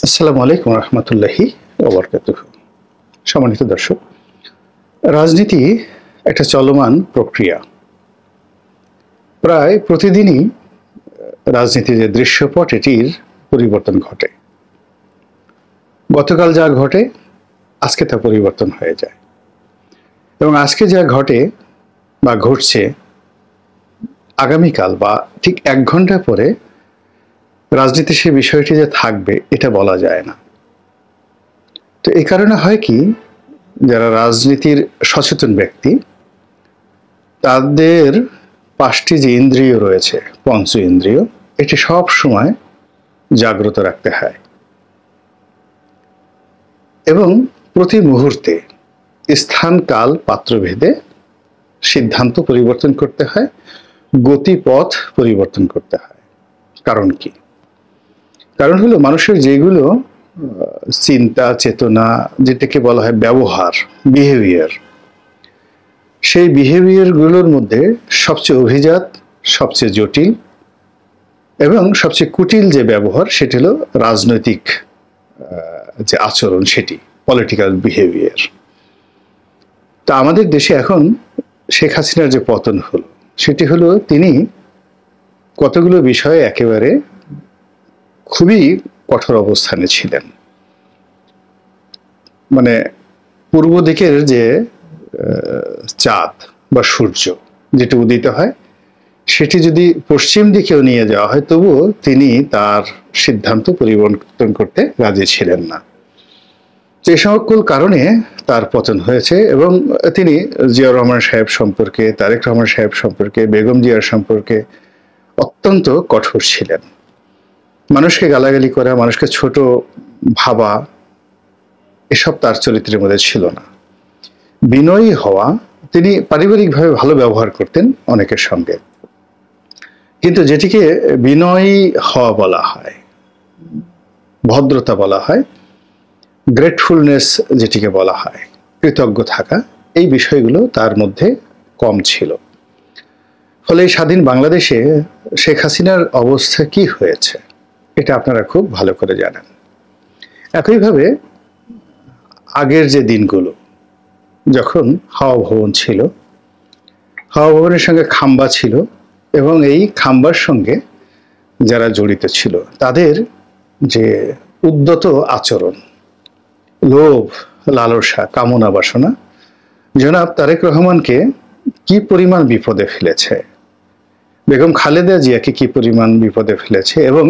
আসসালামু আলাইকুম রহমতুল্লাহি ওয়া বারাকাতুহু। সম্মানিত দর্শক, রাজনীতি একটা চলমান প্রক্রিয়া। প্রায় প্রতিদিনই রাজনীতির যে দৃশ্যপট এটির পরিবর্তন ঘটে। গতকাল যা ঘটে আজকে তা পরিবর্তন হয়ে যায়, এবং আজকে যা ঘটে বা ঘটছে আগামীকাল বা ঠিক 1 ঘন্টা পরে রাজনীতি সে বিষয়টি যে থাকবে এটা বলা যায় না। তো এই কারণে হয় কি, যারা রাজনীতির সচেতন ব্যক্তি তাদের 5টি যে ইন্দ্রিয় রয়েছে, পঞ্চ ইন্দ্রিয়, এটি সব সময় জাগ্রত রাখতে হয় এবং প্রতি মুহূর্তে স্থান কাল পাত্রভেদে সিদ্ধান্ত পরিবর্তন করতে হয়, গতিপথ পরিবর্তন করতে হয়। কারণ কি? কারণ হলো মানুষের যেগুলো চিন্তা চেতনা, যেটাকে বলা হয় ব্যবহার, বিহেভিয়ার, সেই বিহেভিয়ারগুলোর মধ্যে সবচেয়ে অভিজাত, সবচেয়ে জটিল এবং সবচেয়ে কুটিল যে ব্যবহার সেটি হলো রাজনৈতিক যে আচরণ, সেটি পলিটিক্যাল বিহেভিয়ার। তা আমাদের দেশে এখন শেখ হাসিনার যে পতন হলো সেটি হলো তিনি কতগুলো বিষয়ে একেবারে খুবই কঠোর অবস্থানে ছিলেন। মানে পূর্ব দিকের যে চাঁদ বা সূর্য যেটা উদিত হয়, সেটি যদি পশ্চিম দিকেও নিয়ে যাওয়া হয় তবুও তিনি তার সিদ্ধান্ত পরিবর্তন করতে রাজি ছিলেন না। যে সকল কারণে তার পতন হয়েছে, এবং তিনি জিয়াউর রহমান সাহেব সম্পর্কে, তারেক রহমান সাহেব সম্পর্কে, বেগম জিয়ার সম্পর্কে অত্যন্ত কঠোর ছিলেন। মানুষকে গালাগালি করা, মানুষকে ছোট ভাবা, এসব তার চরিত্রের মধ্যে ছিল না। বিনয়ী হওয়া, তিনি পারিবারিকভাবে ভালো ব্যবহার করতেন অনেকের সঙ্গে, কিন্তু যেটিকে বিনয়ী হওয়া বলা হয়, ভদ্রতা বলা হয়, গ্রেটফুলনেস যেটিকে বলা হয়, কৃতজ্ঞ থাকা, এই বিষয়গুলো তার মধ্যে কম ছিল। ফলে এই স্বাধীন বাংলাদেশে শেখ হাসিনার অবস্থা কি হয়েছে এটা আপনারা খুব ভালো করে জানেন। একইভাবে আগের যে দিনগুলো, যখন হাওয়া ভবন ছিল, হাওয়া ভবনের সঙ্গে খাম্বা ছিল, এবং এই খাম্বার সঙ্গে যারা জড়িত ছিল তাদের যে উদ্যত আচরণ, লোভ, লালসা, কামনা বাসনা জনাব তারেক রহমানকে কি পরিমাণ বিপদে ফেলেছে, বেগম খালেদা জিয়াকে কি পরিমাণ বিপদে ফেলেছে, এবং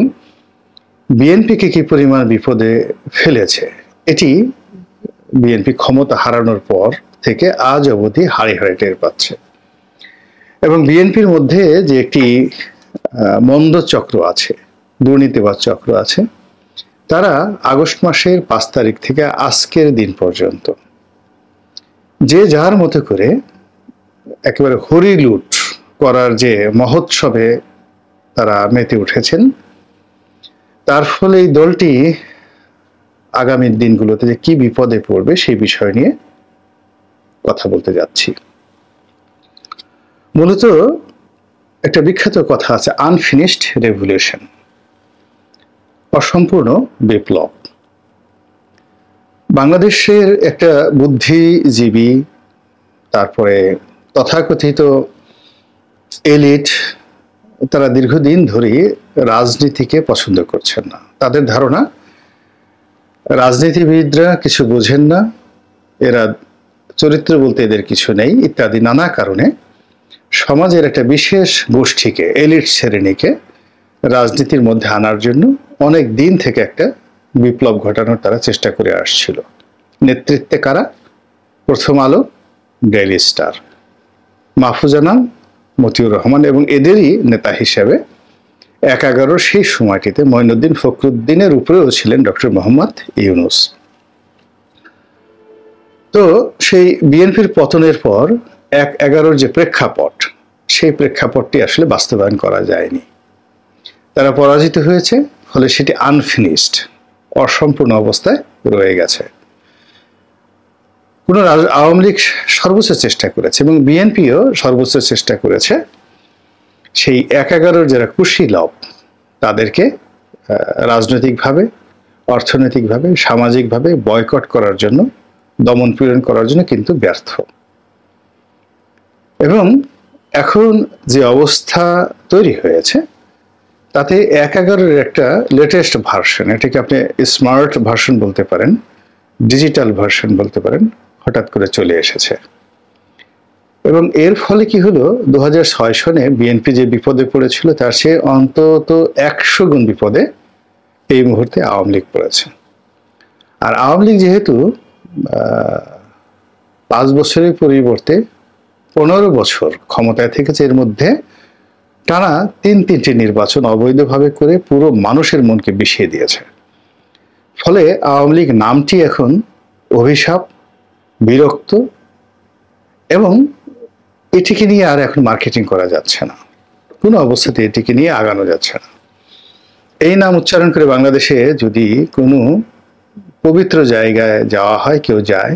বিএনপিকে কি পরিমাণ বিপদে ফেলেছে, এটি বিএনপি ক্ষমতা হারানোর পর থেকে আজ অবধি হাড়ে হাড়ে টের পাচ্ছে। এবং বিএনপির মধ্যে যে একটি মন্দ চক্র আছে, দুর্নীতিবাদ চক্র আছে, তারা আগস্ট মাসের 5 তারিখ থেকে আজকের দিন পর্যন্ত যে যার মতো করে একেবারে হরিলুট করার যে মহোৎসবে তারা মেতে উঠেছেন। তার ফলে এই দলটি আগামী দিনগুলোতে যে কি বিপদে পড়বে সেই বিষয় নিয়ে কথা বলতে যাচ্ছি। মূলত একটা বিখ্যাত কথা আছে, আনফিনিশড রেভলিউশন, অসম্পূর্ণ বিপ্লব। বাংলাদেশের একটা বুদ্ধিজীবী, তারপরে তথাকথিত এলিট, তারা দীর্ঘদিন ধরে রাজনীতিকে পছন্দ করছেন না। তাদের ধারণা রাজনীতিবিদরা কিছু বোঝেন না, এরা চরিত্র বলতে এদের কিছু নেই, ইত্যাদি নানা কারণে সমাজের একটা বিশেষ গোষ্ঠীকে, এলিট শ্রেণীকে রাজনীতির মধ্যে আনার জন্য অনেক দিন থেকে একটা বিপ্লব ঘটানোর তারা চেষ্টা করে আসছিল। নেতৃত্বে কারা? প্রথম আলো, ডেইলি স্টার, মাহফুজা আনাম, মতিউর রহমান, এবং এদেরই নেতা হিসেবে ১/১১ সেই সময়টিতে মঈনুদ্দিন ফখরুদ্দিনের উপরেও ছিলেন ডক্টর মোহাম্মদ ইউনূস। তো সেই বিএনপির পতনের পর ১/১১ যে প্রেক্ষাপট, সেই প্রেক্ষাপটটি আসলে বাস্তবায়ন করা যায়নি। তারা পরাজিত হয়েছে, ফলে সেটি আনফিনিশড, অসম্পূর্ণ অবস্থায় রয়ে গেছে। কোন আওয়ামী লীগ সর্বোচ্চ চেষ্টা করেছে এবং বিএনপিও সর্বোচ্চ চেষ্টা করেছে সেই ১/১১ যারা কুশীলব তাদেরকে রাজনৈতিকভাবে অর্থনৈতিকভাবে, সামাজিকভাবে বয়কট করার জন্য, দমন পীড়ন করার জন্য কিন্তু ব্যর্থ। এবং এখন যে অবস্থা তৈরি হয়েছে তাতে ১/১১-এর একটা লেটেস্ট ভার্সন, এটাকে আপনি স্মার্ট ভার্সন বলতে পারেন, ডিজিটাল ভার্সন বলতে পারেন, হঠাৎ করে চলে এসেছে। এবং এর ফলে কি হলো, ২০০৬ সনে বিএনপি যে বিপদে পড়েছিল তার চেয়ে অন্তত ১০০ গুণ বিপদে এই মুহূর্তে আওয়ামী লীগ পড়েছে। আর আওয়ামী লীগ যেহেতু ৫ বছরের পরিবর্তে ১৫ বছর ক্ষমতায় থেকেছে, এর মধ্যে টানা ৩টি নির্বাচন অবৈধভাবে করে পুরো মানুষের মনকে বিষিয়ে দিয়েছে। ফলে আওয়ামী লীগ নামটি এখন অভিশাপ, বিরক্ত, এবং এটিকে নিয়ে আর এখন মার্কেটিং করা যাচ্ছে না, কোনো অবস্থাতে এটিকে নিয়ে আগানো যাচ্ছে না। এই নাম উচ্চারণ করে বাংলাদেশে যদি কোনো পবিত্র জায়গায় যাওয়া হয়, কেউ যায়,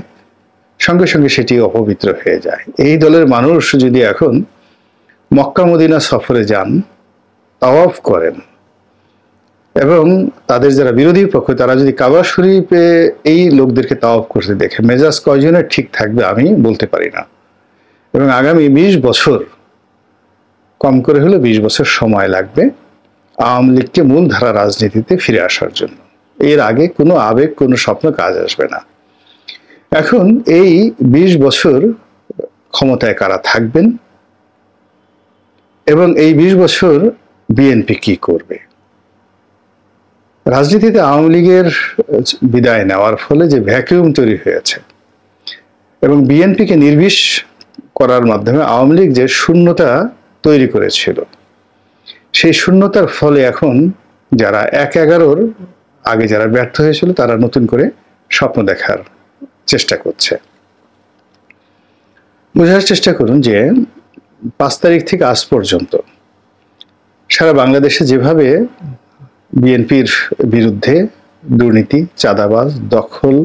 সঙ্গে সঙ্গে সেটি অপবিত্র হয়ে যায়। এই দলের মানুষ যদি এখন মক্কা মদিনা সফরে যান, তাওয়াফ করেন, এবং তাদের যারা বিরোধী পক্ষ তারা যদি কাবা শরীফে এই লোকদেরকে তাওয়াফ করতে দেখে, মেজাজ কয়জনের ঠিক থাকবে আমি বলতে পারি না। এবং আগামী ২০ বছর, কম করে হলে ২০ বছর সময় লাগবে আওয়ামী লীগকে মূলধারা রাজনীতিতে ফিরে আসার জন্য। এর আগে কোনো আবেগ, কোনো স্বপ্ন কাজ আসবে না। এখন এই ২০ বছর ক্ষমতায় কারা থাকবেন এবং এই ২০ বছর বিএনপি কি করবে? রাজনীতিতে আওয়ামী লীগের বিদায় নেওয়ার ফলে যে ভ্যাকুয়াম তৈরি হয়েছে এবং বিএনপিকে নির্বিষ করার মাধ্যমে আওয়ামী লীগ যে শূন্যতা তৈরি করেছিল, সেই শূন্যতার ফলে এখন যারা ১/১১-র আগে যারা ব্যর্থ হয়েছিল তারা নতুন করে স্বপ্ন দেখার চেষ্টা করছে। বোঝার চেষ্টা করুন যে ৫ তারিখ থেকে আজ পর্যন্ত সারা বাংলাদেশে যেভাবে বিএনপির বিরুদ্ধে দুর্নীতি, চাঁদাবাজ, দখল,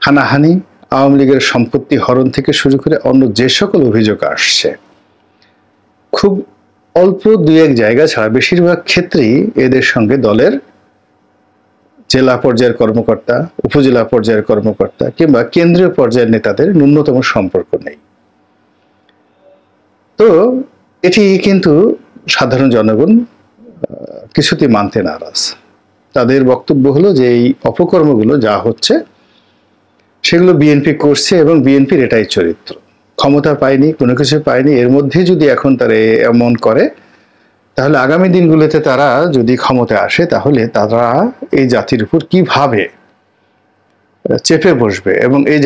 হানাহানি, আওয়ামী লীগের সম্পত্তি হরণ থেকে শুরু করে অন্য যে সকল অভিযোগ আসছে, খুব অল্প ২-১ জায়গা ছাড়া বেশিরভাগ ক্ষেত্রেই এদের সঙ্গে দলের জেলা পর্যায়ের কর্মকর্তা, উপজেলা পর্যায়ের কর্মকর্তা কিংবা কেন্দ্রীয় পর্যায়ের নেতাদের ন্যূনতম সম্পর্ক নেই। তো এটি কিন্তু সাধারণ জনগণ কিছুতেই মানতে নারাজ। তাদের বক্তব্য হলো যে এই অপকর্মগুলো যা হচ্ছে সেগুলো বিএনপি করছে এবং বিএনপির এটাই চরিত্র। ক্ষমতা পায়নি, কোনো কিছু পায়নি, এর মধ্যে যদি এখন তারা এমন করে তাহলে আগামী দিনগুলোতে তারা যদি ক্ষমতায় আসে তাহলে তারা এই জাতির উপর কিভাবে চেপে বসবে এবং এই